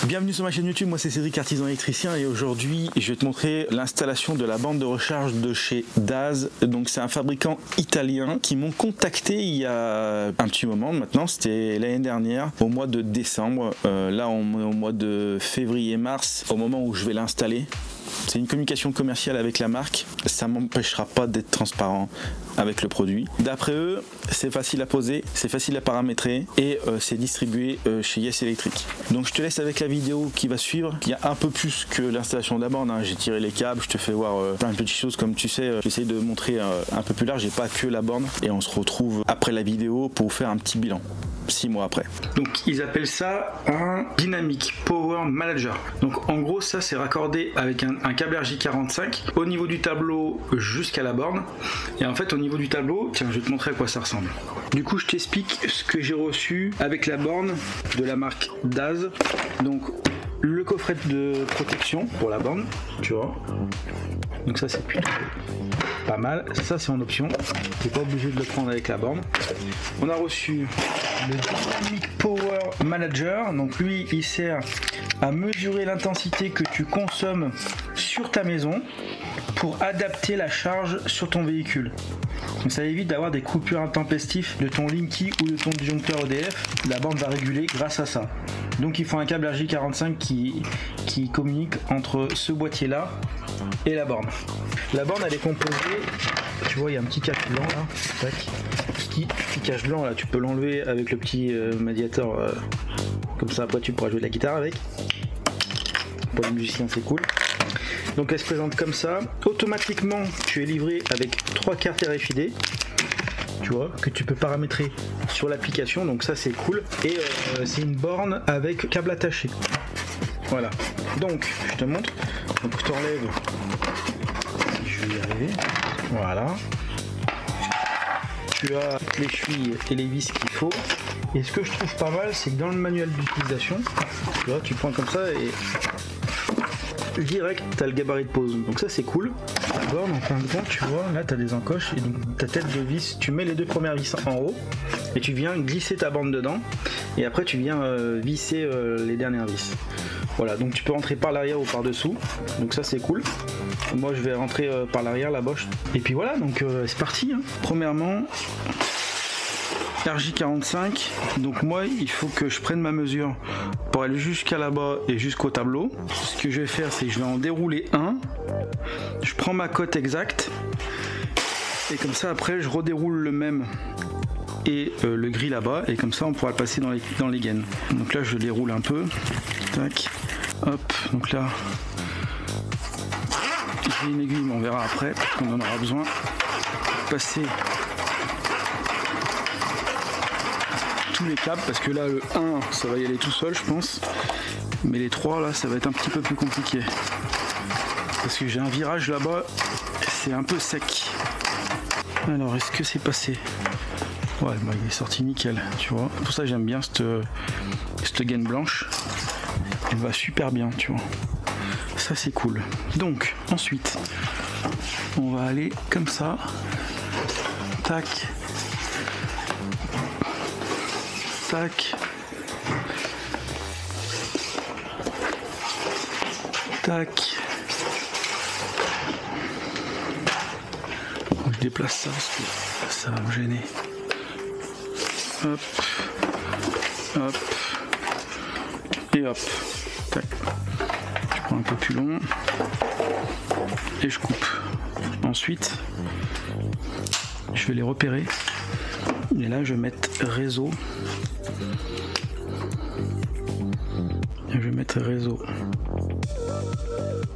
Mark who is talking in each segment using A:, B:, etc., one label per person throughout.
A: Bienvenue sur ma chaîne YouTube, moi c'est Cédric, artisan électricien, et aujourd'hui je vais te montrer l'installation de la borne de recharge de chez Daz. Donc c'est un fabricant italien qui m'ont contacté il y a un petit moment maintenant, c'était l'année dernière au mois de décembre. Là on est au mois de février-mars, au moment où je vais l'installer. C'est une communication commerciale avec la marque, ça m'empêchera pas d'être transparent avec le produit. D'après eux, c'est facile à poser, c'est facile à paramétrer et c'est distribué chez Yes Electric. Donc je te laisse avec la vidéo qui va suivre. Il y a un peu plus que l'installation de la borne, hein. J'ai tiré les câbles, je te fais voir plein de petites choses comme tu sais. J'essaie de montrer un peu plus large, j'ai pas que la borne. Et on se retrouve après la vidéo pour faire un petit bilan. 6 mois après. Donc ils appellent ça un Dynamic Power Manager. Donc en gros ça c'est raccordé avec un câble RJ45 au niveau du tableau jusqu'à la borne. Et en fait au niveau du tableau, tiens je vais te montrer à quoi ça ressemble. Du coup je t'explique ce que j'ai reçu avec la borne de la marque Daz. Donc le coffret de protection pour la borne, tu vois. Donc ça c'est plutôt pas mal, ça c'est en option, t'es pas obligé de le prendre avec la borne. On a reçu le Dynamic Power Manager, donc lui il sert à mesurer l'intensité que tu consommes sur ta maison pour adapter la charge sur ton véhicule. Donc ça évite d'avoir des coupures intempestives de ton Linky ou de ton disjoncteur EDF, la borne va réguler grâce à ça. Donc il faut un câble RJ45 qui communique entre ce boîtier là et la borne. La borne elle est composée, tu vois il y a un petit cache blanc là, tac. Petit cache blanc là, tu peux l'enlever avec le petit médiateur comme ça, après tu pourras jouer de la guitare avec. Pour les musiciens c'est cool. Donc elle se présente comme ça. Automatiquement tu es livré avec 3 cartes RFID, tu vois, que tu peux paramétrer sur l'application, donc ça c'est cool. Et c'est une borne avec câble attaché. Voilà, donc je te montre. Donc je t'enlève, je vais y arriver. Voilà, tu as les chevilles et les vis qu'il faut. Et ce que je trouve pas mal, c'est que dans le manuel d'utilisation, tu vois, tu prends comme ça et direct t'as le gabarit de pose, donc ça c'est cool. La borne en fin de compte, tu vois, là t'as des encoches et donc ta tête de vis, tu mets les 2 premières vis en haut et tu viens glisser ta borne dedans et après tu viens visser les dernières vis. Voilà, donc tu peux rentrer par l'arrière ou par dessous, donc ça c'est cool. Moi je vais rentrer par l'arrière, la boche, et puis voilà, donc c'est parti hein. Premièrement RJ45, donc moi il faut que je prenne ma mesure pour aller jusqu'à là-bas et jusqu'au tableau. Ce que je vais faire, c'est que je vais en dérouler un, je prends ma cote exacte et comme ça après je redéroule le même et le gris là-bas, et comme ça on pourra le passer dans les gaines. Donc là je déroule un peu, tac, hop, donc là j'ai une aiguille mais on verra après qu'on en aura besoin. Passer tous les câbles parce que là le 1 ça va y aller tout seul je pense, mais les 3 là ça va être un petit peu plus compliqué parce que j'ai un virage là-bas, c'est un peu sec. Alors est-ce que c'est passé? Ouais, bah, il est sorti nickel, tu vois. Pour ça j'aime bien cette gaine blanche, elle va super bien, tu vois. Ça c'est cool. Donc ensuite on va aller comme ça, tac tac tac. Je déplace ça parce que ça va me gêner. Hop hop et hop, tac. Je prends un peu plus long et je coupe. Ensuite je vais les repérer et là je vais mettre réseau. Je vais mettre réseau.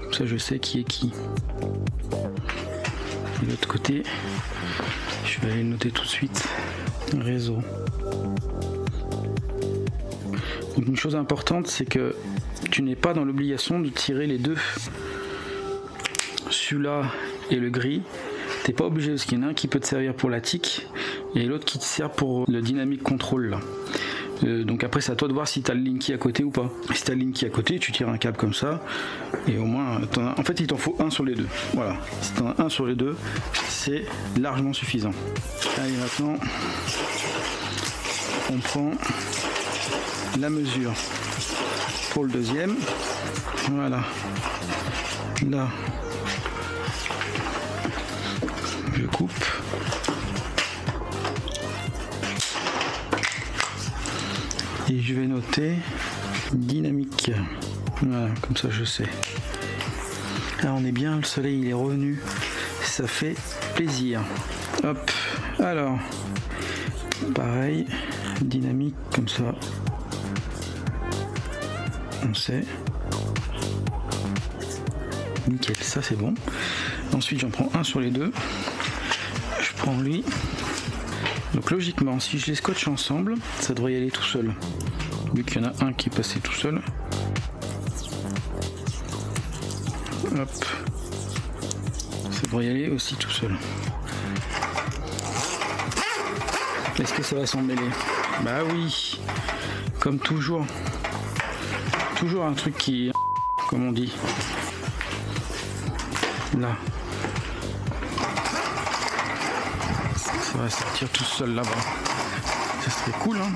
A: Comme ça je sais qui est qui. De l'autre côté, je vais aller le noter tout de suite. Réseau. Donc une chose importante, c'est que tu n'es pas dans l'obligation de tirer les deux. Celui-là et le gris, t'es pas obligé parce qu'il y en a un qui peut te servir pour la tic et l'autre qui te sert pour le dynamic control là. Donc après c'est à toi de voir si tu as le Linky à côté ou pas. Si tu as le Linky à côté, tu tires un câble comme ça et au moins en fait il t'en faut un sur les deux. Voilà, si tu en as un sur les deux, c'est largement suffisant. Allez, maintenant on prend la mesure pour le deuxième. Voilà. Là, je coupe. Et je vais noter dynamique. Voilà, comme ça je sais. Là on est bien, le soleil il est revenu. Ça fait plaisir. Hop, alors, pareil, dynamique comme ça. On sait. Nickel, ça c'est bon. Ensuite j'en prends un sur les deux. Je prends lui. Donc logiquement, si je les scotche ensemble, ça devrait y aller tout seul. Vu qu'il y en a un qui est passé tout seul. Hop. Ça devrait y aller aussi tout seul. Est-ce que ça va s'en mêler? Bah oui. Comme toujours. Toujours un truc qui... Comme on dit. Là. Ça va sortir tout seul là-bas. Ça serait cool, hein.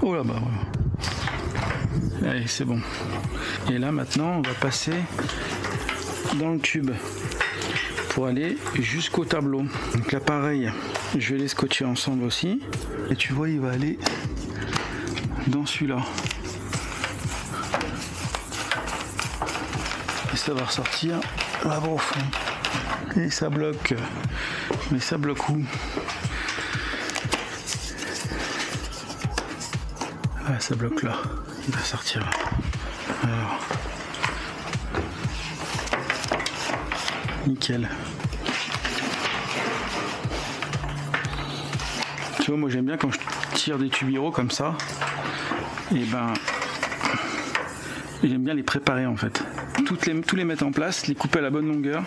A: Oh là-bas, voilà. Allez, c'est bon. Et là, maintenant, on va passer dans le tube pour aller jusqu'au tableau. Donc là, pareil, je vais les scotcher ensemble aussi. Et tu vois, il va aller dans celui-là. Et ça va ressortir là-bas au fond. Et ça bloque. Mais ça bloque où? Ah, ça bloque là. Il va sortir là. Alors. Nickel. Tu vois, moi j'aime bien quand je tire des tubiraux comme ça. Et ben. J'aime bien les préparer en fait. Tous les mettre en place, les couper à la bonne longueur.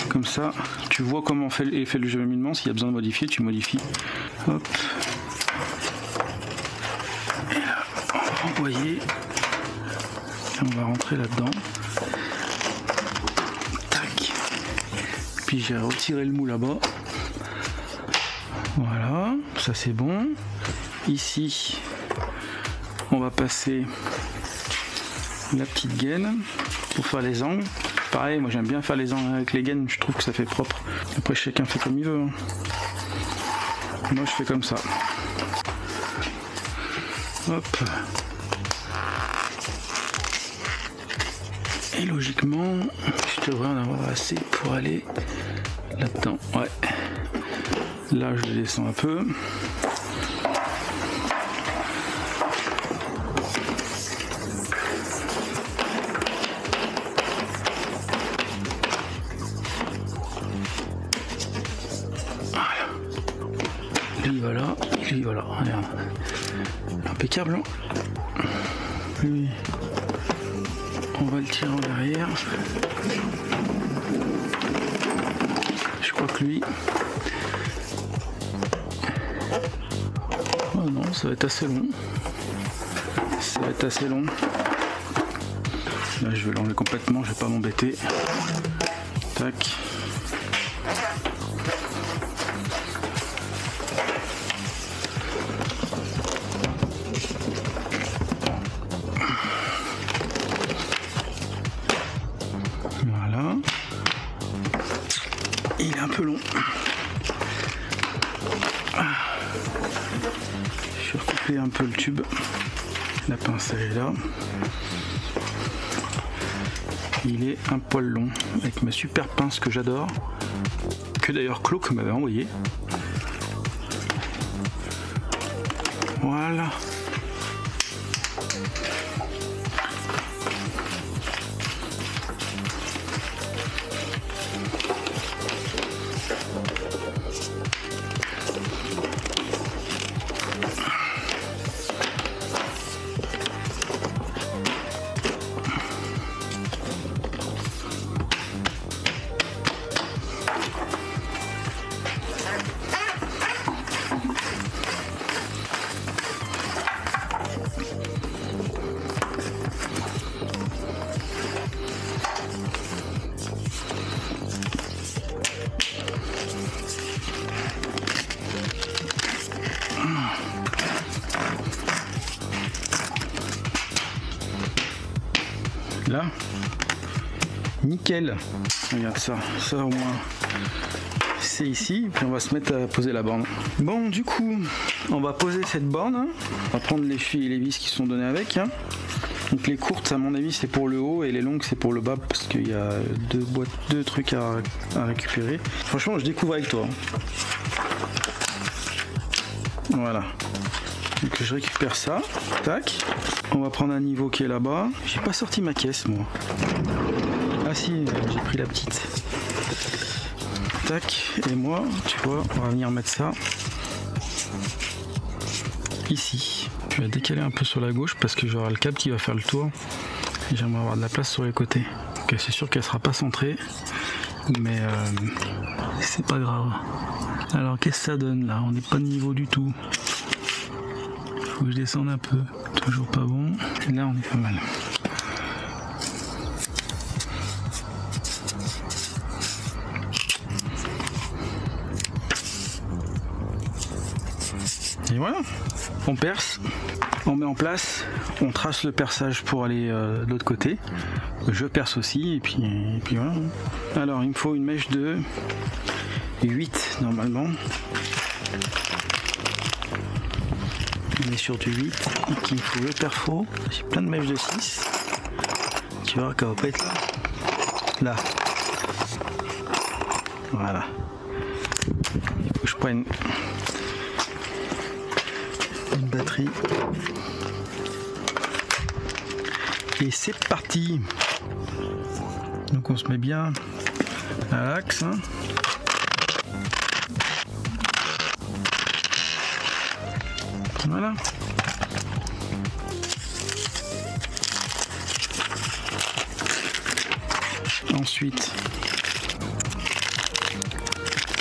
A: Comme ça, tu vois comment fait le cheminement. S'il y a besoin de modifier, tu modifies. Hop. Et là, on va envoyer. Et on va rentrer là-dedans. Tac. Puis j'ai retiré le moule là-bas. Voilà, ça c'est bon. Ici, on va passer la petite gaine pour faire les angles. Pareil, moi j'aime bien faire les angles avec les gaines, je trouve que ça fait propre. Après chacun fait comme il veut. Hein. Moi je fais comme ça. Hop. Et logiquement, je devrais en avoir assez pour aller là-dedans. Ouais. Là je le descends un peu. Lui voilà, regarde. Impeccable. Hein. Lui, on va le tirer en derrière. Je crois que lui... Oh non, ça va être assez long. Ça va être assez long. Là, je vais l'enlever complètement, je vais pas m'embêter. Tac. Voilà. Il est un peu long. Je vais recouper un peu le tube. La pince elle est là. Il est un poil long avec ma super pince que j'adore, que d'ailleurs Claude m'avait envoyé. Voilà. Là, nickel. Regarde ça, ça au moins c'est ici, puis on va se mettre à poser la borne. Bon, du coup, on va poser cette borne, hein. On va prendre les chevilles et les vis qui sont données avec, hein. Donc les courtes, à mon avis, c'est pour le haut et les longues, c'est pour le bas parce qu'il y a deux trucs à récupérer. Franchement, je découvre avec toi. Voilà. Donc je récupère ça. Tac. On va prendre un niveau qui est là-bas. J'ai pas sorti ma caisse, moi. Ah si, j'ai pris la petite. Tac. Et moi, tu vois, on va venir mettre ça ici. Je vais décaler un peu sur la gauche parce que j'aurai le câble qui va faire le tour et j'aimerais avoir de la place sur les côtés. Donc c'est sûr qu'elle sera pas centrée, mais c'est pas grave. Alors qu'est-ce que ça donne là? On n'est pas de niveau du tout. Faut que je descende un peu. Toujours pas bon. Là on est pas mal. Et voilà, on perce, on met en place, on trace le perçage pour aller de l'autre côté. Je perce aussi et puis voilà. Alors il me faut une mèche de 8 normalement. On est sur du 8, donc il me faut le perfo. J'ai plein de mèches de 6. Tu vois qu'elle va pas être là. Là. Voilà. Il faut que je prenne une batterie et c'est parti. Donc on se met bien à l'axe, hein. Voilà. Ensuite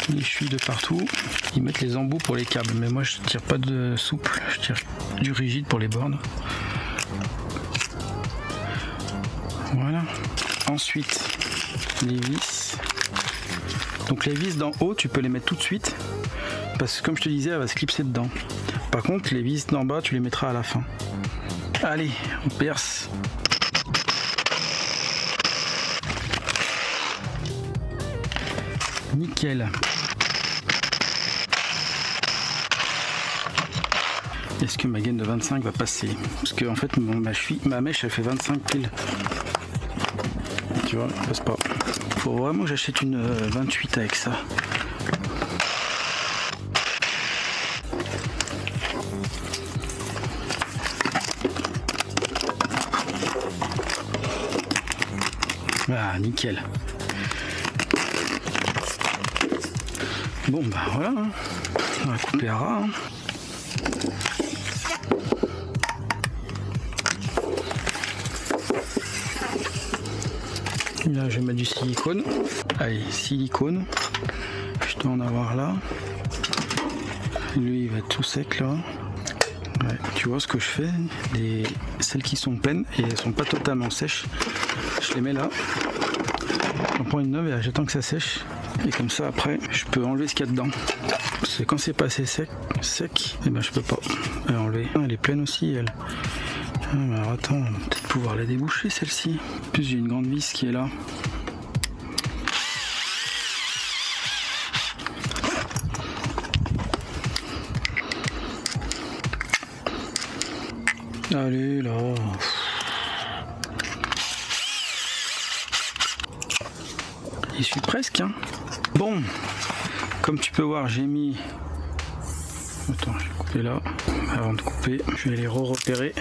A: les chevilles de partout. Ils mettent les embouts pour les câbles, mais moi je tire pas de souple, je tire du rigide pour les bornes. Voilà. Ensuite les vis. Donc les vis d'en haut tu peux les mettre tout de suite parce que comme je te disais elle va se clipser dedans. Par contre les vis d'en bas tu les mettras à la fin. Allez, on perce. Nickel. Est-ce que ma gaine de 25 va passer? Parce que en fait ma mèche elle fait 25 piles. Tu vois, elle passe pas. Faut vraiment que j'achète une 28 avec ça. Ah nickel. Bon bah voilà, hein. On va couper à ras. Hein. Là je vais mettre du silicone. Allez, silicone. Je dois en avoir là. Lui il va être tout sec là. Ouais, tu vois ce que je fais, celles qui sont pleines et elles sont pas totalement sèches, je les mets là. J'en prends une neuve et j'attends que ça sèche. Et comme ça après je peux enlever ce qu'il y a dedans. Parce que quand c'est pas assez sec, et ben je peux pas enlever. Elle est pleine aussi elle. Ah, mais alors attends, on va peut-être pouvoir la déboucher celle-ci. En plus j'ai une grande vis qui est là. Allez là. J'y suis presque, hein. Bon, comme tu peux voir, j'ai mis... Attends, je vais couper là. Avant de couper, je vais les repérer.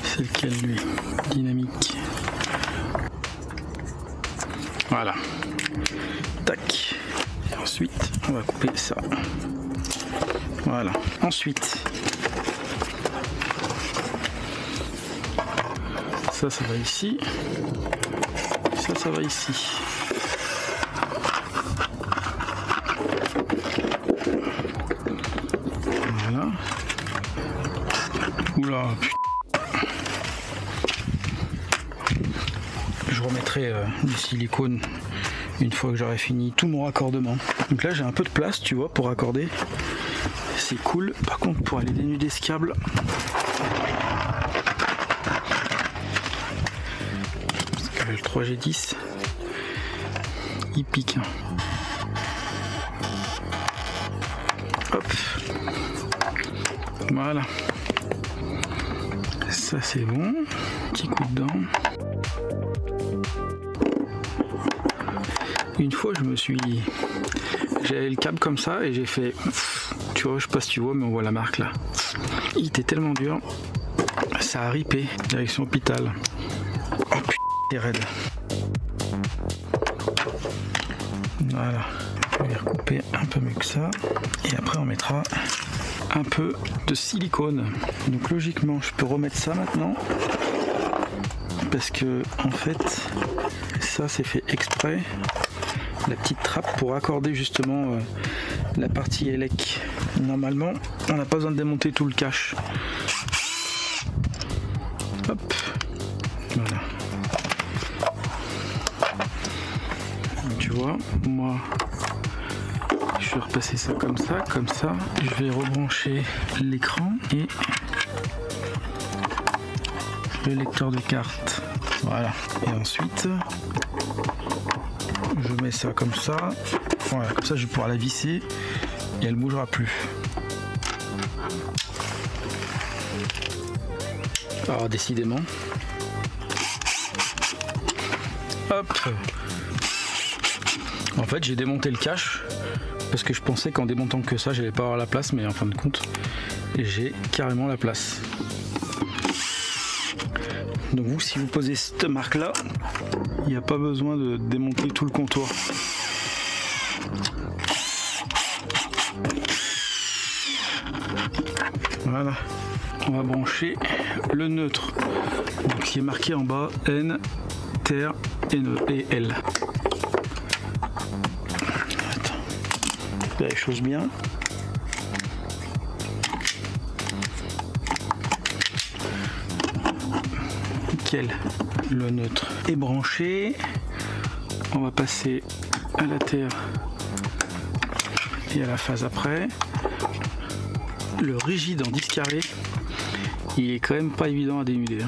A: C'est lequel lui? Dynamique. Voilà. Tac. Et ensuite, on va couper ça. Voilà. Ensuite, ça va ici. Ça va ici. Voilà. Oula, putain. Je remettrai du silicone une fois que j'aurai fini tout mon raccordement. Donc là j'ai un peu de place, tu vois, pour raccorder. C'est cool. Par contre, pour aller dénuder ce câble, Le 3G10, il pique. Hop. Voilà. Ça c'est bon. Petit coup dedans. Une fois j'avais le câble comme ça et j'ai fait, tu vois, je sais pas si tu vois, mais on voit la marque là. Il était tellement dur, ça a ripé, direction hôpital. Oh putain, c'est raide. Voilà, je vais recouper un peu mieux que ça. Et après on mettra un peu de silicone. Donc logiquement je peux remettre ça maintenant. Parce que en fait ça c'est fait exprès. La petite trappe pour accorder justement la partie élec. Normalement on n'a pas besoin de démonter tout le cache. Hop, voilà. Donc, tu vois, moi je vais repasser ça comme ça, je vais rebrancher l'écran et le lecteur de carte. Voilà, et ensuite je mets ça comme ça. Voilà, comme ça je vais pouvoir la visser et elle bougera plus. Alors décidément. Hop. En fait j'ai démonté le cache parce que je pensais qu'en démontant que ça j'allais pas avoir la place, mais en fin de compte j'ai carrément la place. Donc vous, si vous posez cette marque là, il n'y a pas besoin de démonter tout le contour. Voilà, on va brancher le neutre, donc, qui est marqué en bas N, terre et L. Attends, fais les choses bien. Le neutre est branché. On va passer à la terre et à la phase après. Le rigide en 10 carrés, il est quand même pas évident à dénuder.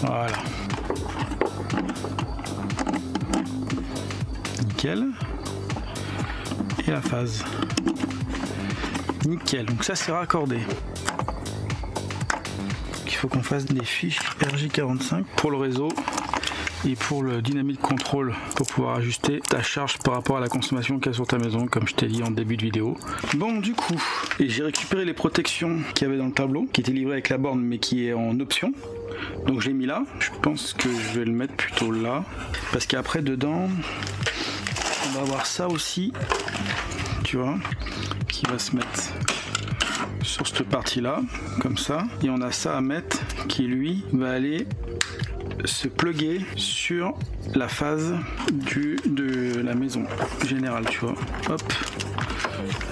A: Voilà. Nickel. Et la phase. Nickel. Donc ça c'est raccordé. Il faut qu'on fasse des fiches RJ45 pour le réseau et pour le dynamique contrôle pour pouvoir ajuster ta charge par rapport à la consommation qu'il y a sur ta maison, comme je t'ai dit en début de vidéo. Bon, du coup, et j'ai récupéré les protections qu'il y avait dans le tableau, qui étaient livrées avec la borne mais qui est en option. Donc je l'ai mis là. Je pense que je vais le mettre plutôt là, parce qu'après dedans on va avoir ça aussi, tu vois, qui va se mettre sur cette partie là comme ça, et on a ça à mettre qui lui va aller se plugger sur la phase de la maison générale, tu vois. Hop,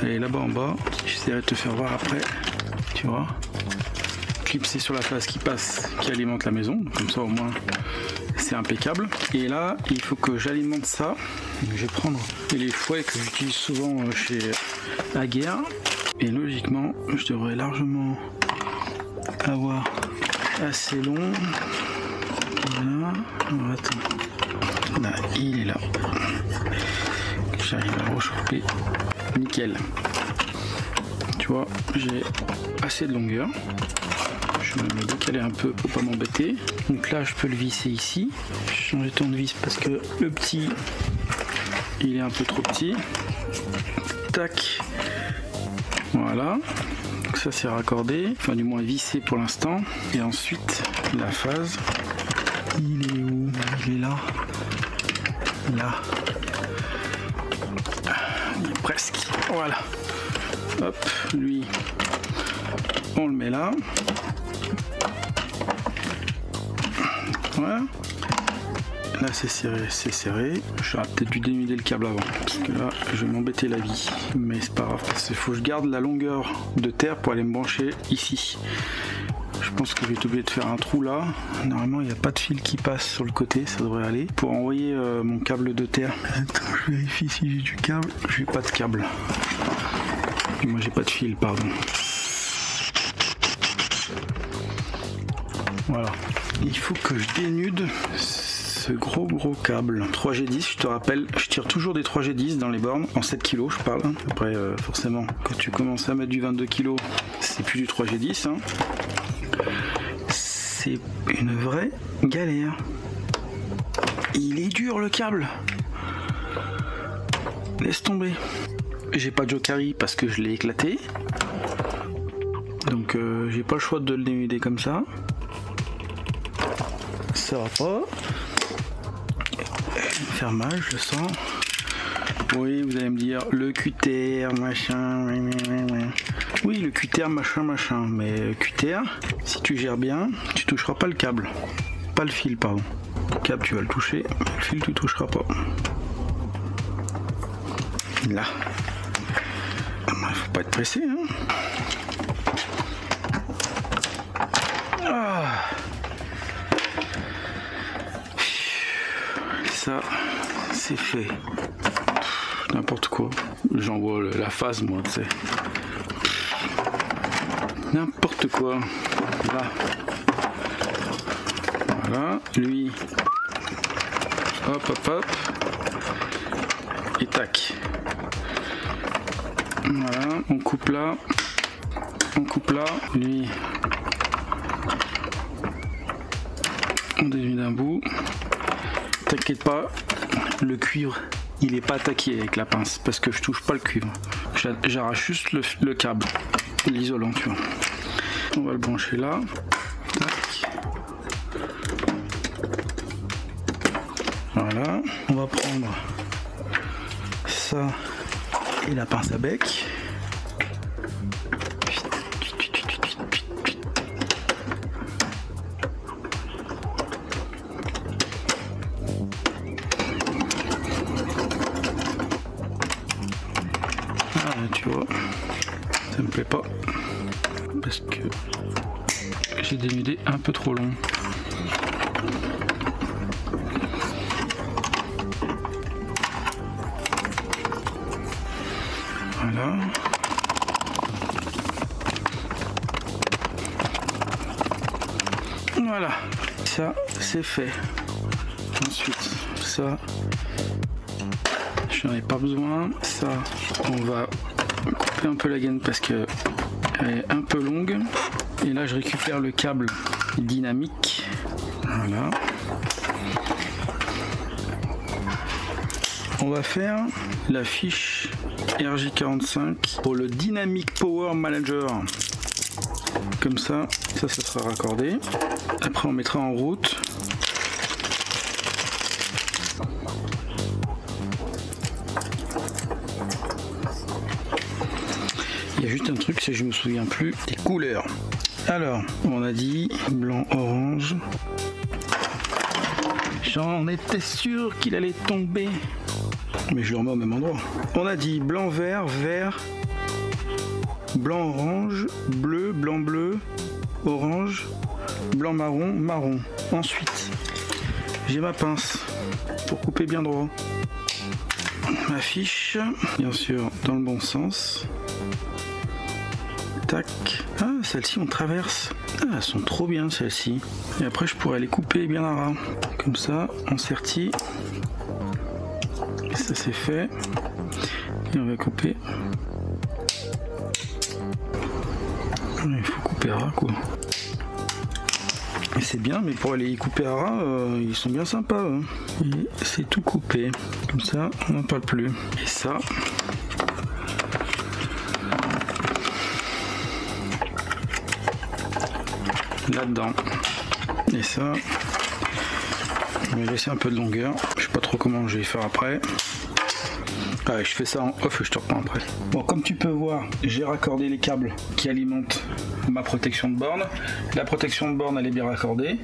A: et là-bas en bas, j'essaierai de te faire voir après, tu vois, clipser sur la phase qui passe, qui alimente la maison, comme ça au moins c'est impeccable. Et là il faut que j'alimente ça. Je vais prendre les fouets que j'utilise souvent chez Aguerre. Et logiquement, je devrais largement avoir assez long. Voilà. Alors, attends. Là, il est là. J'arrive à rechoper. Nickel. Tu vois, j'ai assez de longueur. Je vais me décaler un peu pour pas m'embêter. Donc là, je peux le visser ici. Je vais changer de tournevis parce que le petit, il est un peu trop petit. Tac. Voilà, donc ça c'est raccordé, enfin du moins vissé pour l'instant. Et ensuite la phase, il est où? Il est là, là, il est presque, voilà. Hop, lui on le met là, voilà. Là c'est serré, c'est serré. J'aurais peut-être dû dénuder le câble avant, parce que là je vais m'embêter la vie. Mais c'est pas grave, parce qu'il faut que je garde la longueur de terre pour aller me brancher ici. Je pense que je vais être obligé de faire un trou là. Normalement il n'y a pas de fil qui passe sur le côté, ça devrait aller. Pour envoyer mon câble de terre. Attends, je vérifie si j'ai du câble. J'ai pas de câble. Moi j'ai pas de fil, pardon. Voilà. il faut que je dénude ce gros câble 3G10. Je te rappelle, je tire toujours des 3G10 dans les bornes en 7 kg, je parle. Après forcément quand tu commences à mettre du 22 kg, c'est plus du 3G10 hein. C'est une vraie galère. Il est dur le câble. Laisse tomber. J'ai pas de Jokari parce que je l'ai éclaté. Donc j'ai pas le choix de le dénuder comme ça. Ça va pas. Faire mal, je le sens. Oui, vous allez me dire le cutter, machin. Oui, le cutter, machin. Mais cutter, si tu gères bien, tu toucheras pas le câble. Pas le fil, pardon. Le câble, tu vas le toucher, mais le fil, tu toucheras pas. Là. Il faut pas être pressé, hein. Ah. Ça, c'est fait. N'importe quoi. J'en vois la phase, moi, tu sais. N'importe quoi. Là. Voilà. Lui. Hop. Et tac. Voilà. On coupe là. Lui. On dénude d'un bout. T'inquiète pas, le cuivre, il est pas attaqué avec la pince parce que je touche pas le cuivre. J'arrache juste le câble, l'isolant, tu vois. On va le brancher là. Tac. Voilà. On va prendre ça et la pince à bec. Tu vois, ça me plaît pas parce que j'ai dénudé un peu trop long. Voilà. Voilà, ça c'est fait. Ensuite, ça, j'en ai pas besoin. Ça, on va couper un peu la gaine parce que elle est un peu longue. Et là, je récupère le câble dynamique. Voilà. On va faire la fiche RJ45 pour le Dynamic Power Manager. Comme ça sera raccordé. Après, on mettra en route. Il y a juste un truc, c'est que je me souviens plus des couleurs. Alors, on a dit blanc, orange. J'en étais sûr qu'il allait tomber. Mais je le remets au même endroit. On a dit blanc, vert, vert, blanc, orange, bleu, blanc, bleu, orange, blanc, marron, marron. Ensuite, j'ai ma pince pour couper bien droit. Ma fiche, bien sûr, dans le bon sens. Tac. Ah, celles-ci on traverse. Ah, elles sont trop bien celles-ci. Et après je pourrais les couper bien à ras. Comme ça, on sertit. Et ça c'est fait. Et on va couper. Il faut couper à ras quoi. Et c'est bien, mais pour aller les couper à ras, ils sont bien sympas. Hein. Et c'est tout coupé. Comme ça, on n'en parle plus. Et ça. Là-dedans. Et ça, je vais laisser un peu de longueur. Je sais pas trop comment je vais faire après. Allez, je fais ça en off et je te reprends après. Bon, comme tu peux voir, j'ai raccordé les câbles qui alimentent ma protection de borne. La protection de borne, elle est bien raccordée.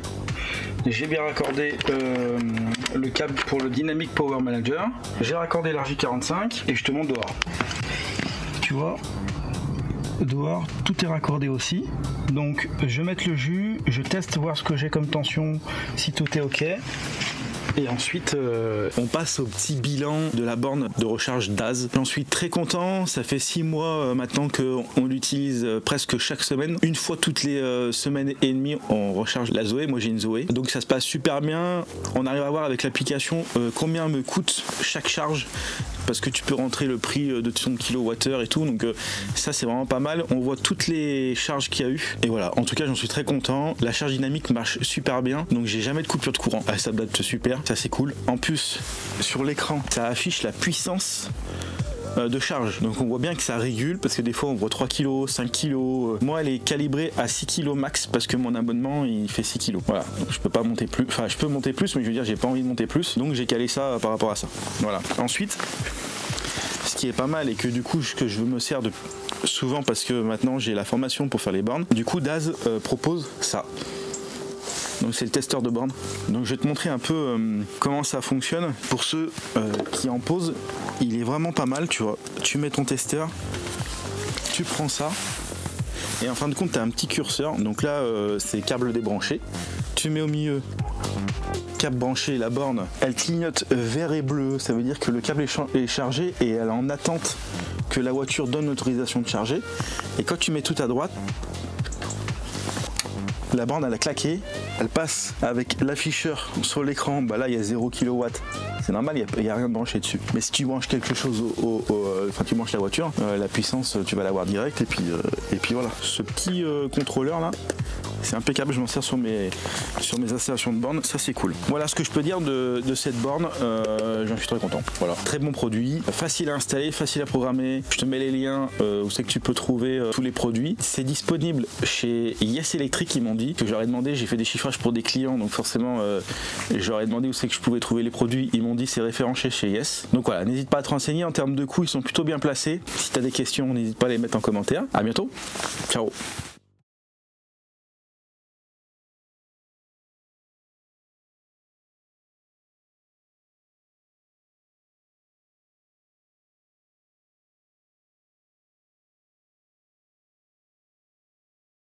A: J'ai bien raccordé le câble pour le Dynamic Power Manager. J'ai raccordé l'RJ45 et je te montre dehors. Tu vois, dehors, tout est raccordé aussi. Donc je vais mettre le jus, je teste voir ce que j'ai comme tension, si tout est ok. Et ensuite, on passe au petit bilan de la borne de recharge Daz. J'en suis très content. Ça fait 6 mois maintenant qu'on l'utilise presque chaque semaine. Une fois toutes les semaines et demie, on recharge la Zoé. Moi, j'ai une Zoé. Donc, ça se passe super bien. On arrive à voir avec l'application combien me coûte chaque charge. Parce que tu peux rentrer le prix de ton kilowattheure et tout. Donc, ça, c'est vraiment pas mal. On voit toutes les charges qu'il y a eu. Et voilà. En tout cas, j'en suis très content. La charge dynamique marche super bien. Donc, j'ai jamais de coupure de courant. Ça date super. Ça, c'est cool. En plus, sur l'écran, ça affiche la puissance de charge. Donc on voit bien que ça régule parce que des fois on voit 3 kg, 5 kg. Moi elle est calibrée à 6 kg max parce que mon abonnement il fait 6 kg. Voilà. Donc je peux pas monter plus. Enfin je peux monter plus mais je veux dire j'ai pas envie de monter plus. Donc j'ai calé ça par rapport à ça. Voilà. Ensuite, ce qui est pas mal et que du coup que je me sers de souvent parce que maintenant j'ai la formation pour faire les bornes. Du coup Daz propose ça. Donc c'est le testeur de borne. Donc je vais te montrer un peu comment ça fonctionne. Pour ceux qui en posent, il est vraiment pas mal, tu vois. Tu mets ton testeur, tu prends ça, et en fin de compte, tu as un petit curseur. Donc là, c'est câble débranché. Tu mets au milieu câble branché, la borne, elle clignote vert et bleu. Ça veut dire que le câble est chargé et elle est en attente que la voiture donne l'autorisation de charger. Et quand tu mets tout à droite, la borne elle a claqué, elle passe avec l'afficheur sur l'écran, bah là il y a 0 kW, c'est normal, il n'y a rien de branché dessus. Mais si tu branches quelque chose enfin tu branches la voiture, la puissance tu vas l'avoir direct et puis voilà. Ce petit contrôleur là, c'est impeccable, je m'en sers sur mes installations de borne, ça c'est cool. Voilà ce que je peux dire de cette borne, j'en suis très content. Voilà, très bon produit, facile à installer, facile à programmer. Je te mets les liens où c'est que tu peux trouver tous les produits. C'est disponible chez Yes Electric, ils m'ont dit, que j'aurais demandé, j'ai fait des chiffrages pour des clients, donc forcément j'aurais demandé où c'est que je pouvais trouver les produits. Ils m'ont dit c'est référencé chez Yes. Donc voilà, n'hésite pas à te renseigner, en termes de coûts, ils sont plutôt bien placés. Si tu as des questions, n'hésite pas à les mettre en commentaire. À bientôt, ciao.